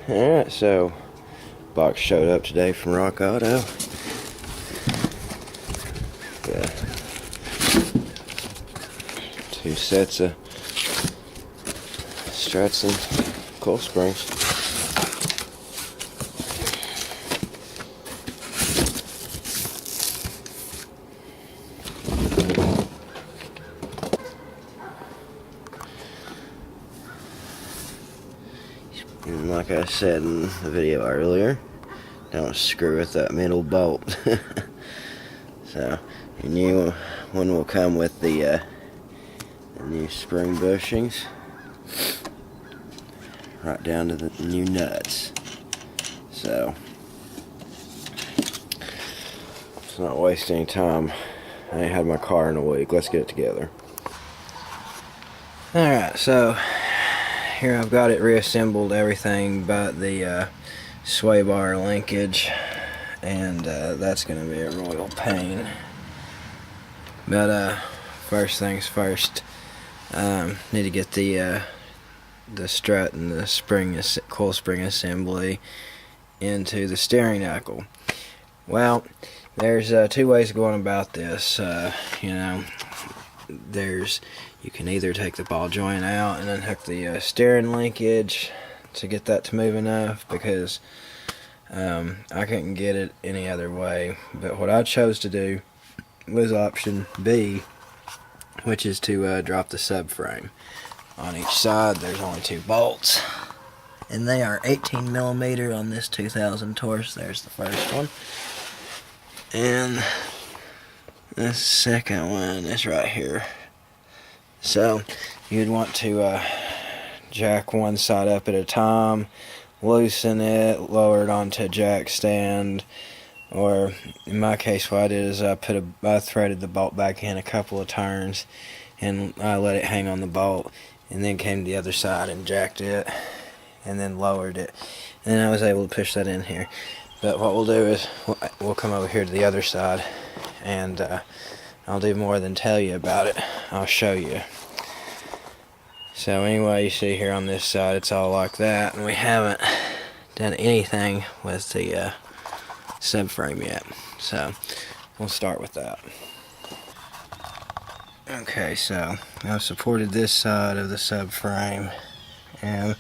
Alright, so box showed up today from Rock Auto. Got 2 sets of struts and coil springs. And like I said in the video earlier, don't screw with that middle bolt. So your new one will come with the new spring bushings right down to the new nuts. So let's not waste any time. I ain't had my car in a week. Let's get it together. Alright, so here I've got it reassembled, everything but the sway bar linkage, and that's going to be a royal pain. But first things first, need to get the strut and the coil spring assembly into the steering knuckle. Well, there's 2 ways of going about this. You can either take the ball joint out and then hook the steering linkage to get that to move enough, because I couldn't get it any other way. But what I chose to do was option B, which is to drop the subframe. On each side there's only 2 bolts, and they are 18mm on this 2000 Taurus. There's the first one, and the second one is right here. So you'd want to jack one side up at a time, loosen it, lower it onto a jack stand, or in my case what I did is I threaded the bolt back in a couple of turns and I let it hang on the bolt, and then came to the other side and jacked it and then lowered it, and then I was able to push that in here. But what we'll do is we'll come over here to the other side, and I'll do more than tell you about it. I'll show you. So anyway, you see here on this side it's all like that, and we haven't done anything with the subframe yet. So we'll start with that. Okay, so I've supported this side of the subframe and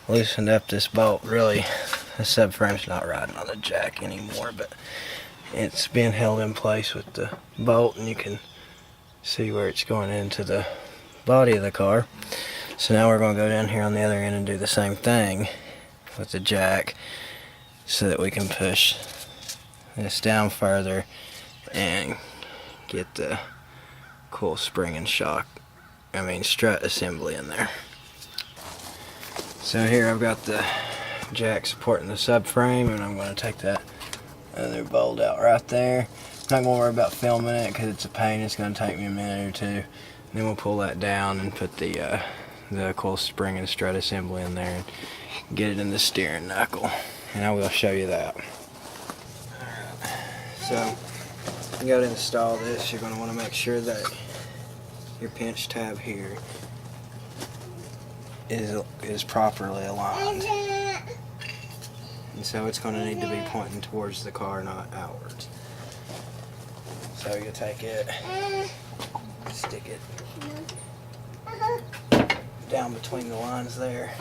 loosened up this bolt. Really, the subframe's not riding on the jack anymore, but it's being held in place with the bolt, and you can see where it's going into the body of the car. So now we're going to go down here on the other end and do the same thing with the jack, so that we can push this down further and get the coil spring and strut assembly in there. So here I've got the jack supporting the subframe, and I'm going to take that other bolt out right there. I'm not going to worry about filming it because it's a pain. It's going to take me a minute or two. And then we'll pull that down and put the coil spring and strut assembly in there and get it in the steering knuckle. And I will show you that. Alright, so you go to install this, you're going to want to make sure that your pinch tab here is properly aligned. And so it's going to need to be pointing towards the car, not outwards. So you take it, stick it down between the lines there.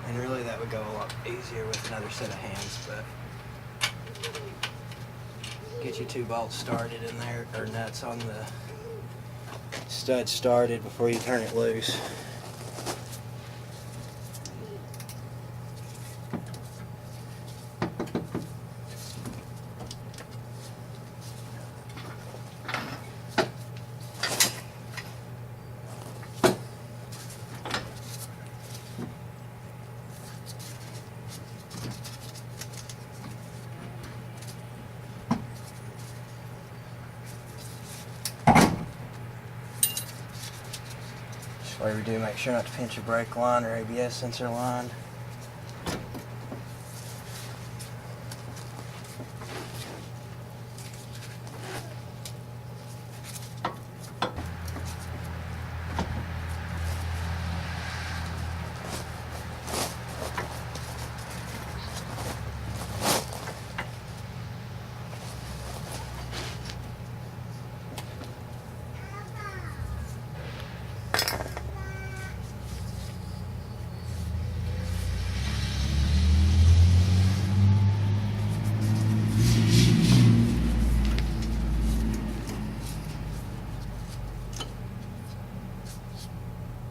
And really that would go a lot easier with another set of hands, but get your 2 bolts started in there, or nuts on the stud started before you turn it loose. Whatever you do, make sure not to pinch your brake line or ABS sensor line.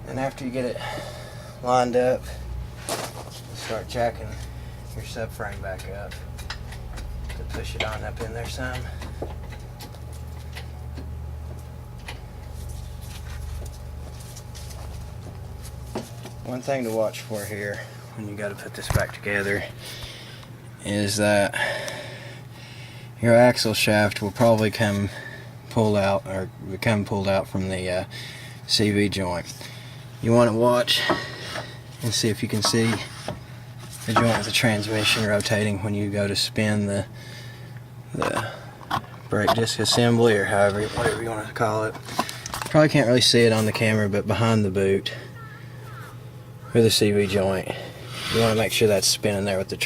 And after you get it lined up, start jacking your subframe back up to push it on up in there some. One thing to watch for here when you got to put this back together is that your axle shaft will probably come pulled out or become pulled out from the CV joint. You want to watch and see if you can see the joint with the transmission rotating when you go to spin the brake disc assembly, or whatever you want to call it. Probably can't really see it on the camera, but behind the boot or the CV joint, you want to make sure that's spinning there with the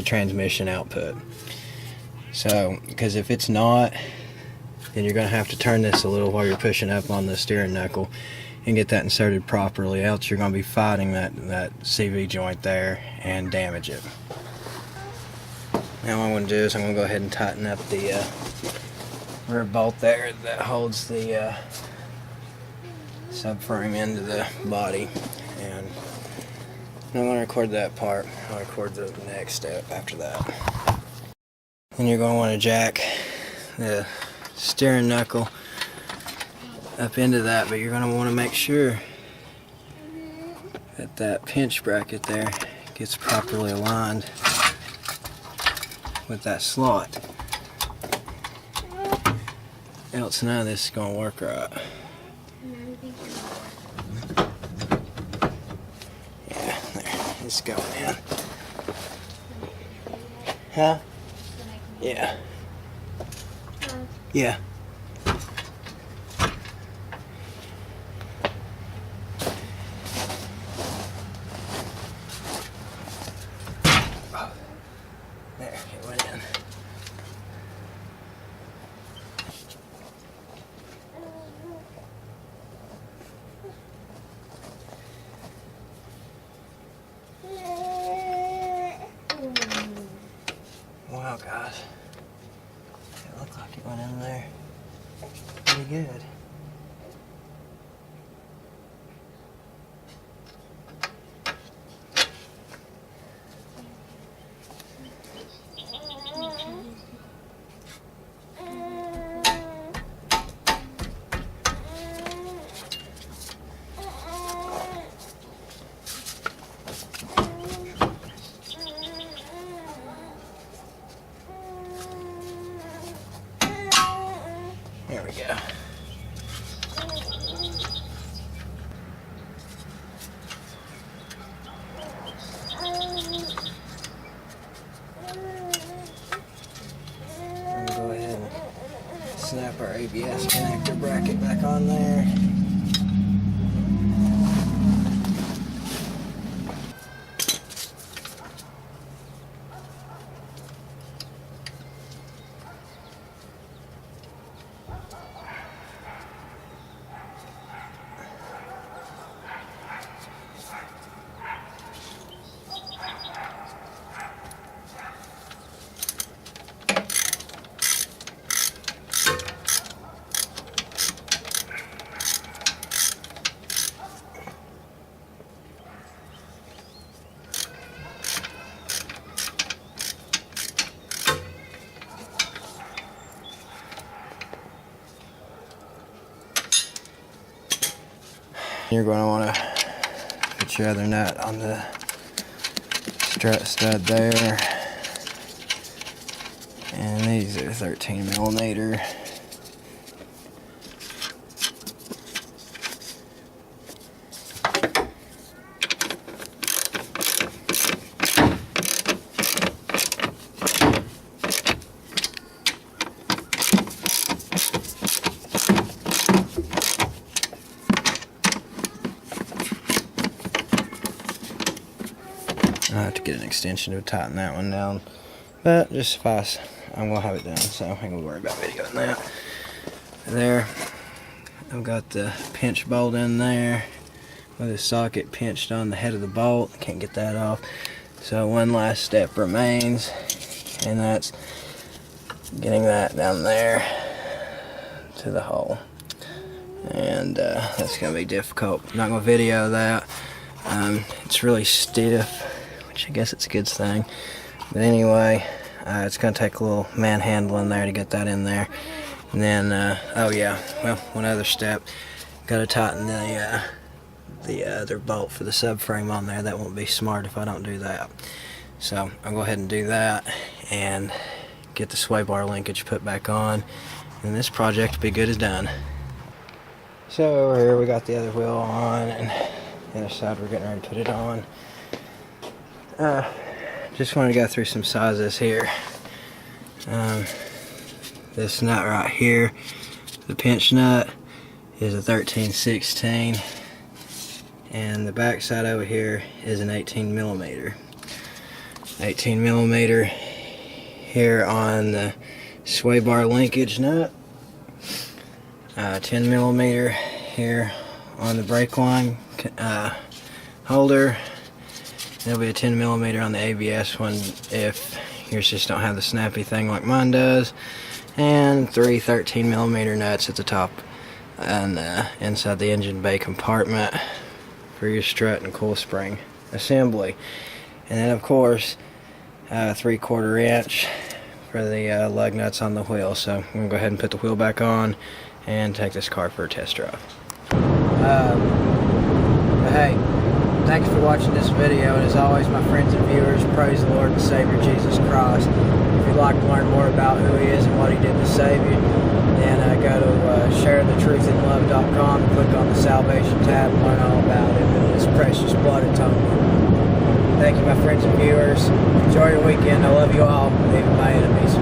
transmission output. So, because if it's not, then you're going to have to turn this a little while you're pushing up on the steering knuckle and get that inserted properly, else you're going to be fighting that CV joint there and damage it. Now what I'm going to do is I'm going to go ahead and tighten up the rear bolt there that holds the subframe into the body, and I'm going to record that part. I'll record the next step after that. Then you're going to want to jack the steering knuckle up into that, but you're going to want to make sure that that pinch bracket there gets properly aligned with that slot. Else none of this is going to work right. Yeah, there, it's going in. Huh? Yeah. Yeah. There, it went in. Wow, guys. It looked like it went in there pretty good. There we go. I'm gonna go ahead and snap our ABS connector bracket back on there. You're going to want to put your other nut on the strut stud there, and these are 13mm. I'll have to get an extension to tighten that one down, but just suffice, I'm going to have it done, so I ain't going to worry about videoing that. There, I've got the pinch bolt in there with the socket pinched on the head of the bolt. Can't get that off. So one last step remains, and that's getting that down there to the hole. And that's going to be difficult. I'm not going to video that. It's really stiff, which I guess it's a good thing. But anyway, it's going to take a little manhandling there to get that in there. And then, oh yeah, well, one other step. Got to tighten the other bolt for the subframe on there. That won't be smart if I don't do that. So I'll go ahead and do that and get the sway bar linkage put back on, and this project will be good as done. So over here we got the other wheel on, and the other side we're getting ready to put it on. Just want to go through some sizes here. This nut right here, the pinch nut, is a 13/16, and the back side over here is an 18 millimeter. 18 millimeter here on the sway bar linkage nut, 10 millimeter here on the brake line holder. There'll be a 10 millimeter on the ABS one if yours just don't have the snappy thing like mine does, and 3 13 millimeter nuts at the top and inside the engine bay compartment for your strut and coil spring assembly. And then of course 3/4 inch for the lug nuts on the wheel. So I'm going to go ahead and put the wheel back on and take this car for a test drive. But hey, thanks for watching this video, and as always, my friends and viewers, praise the Lord and Savior Jesus Christ. If you'd like to learn more about who He is and what He did to save you, then go to sharethetruthindlove.com and click on the salvation tab and learn all about Him and His precious blood atonement. Thank you, my friends and viewers. Enjoy your weekend. I love you all, even my enemies.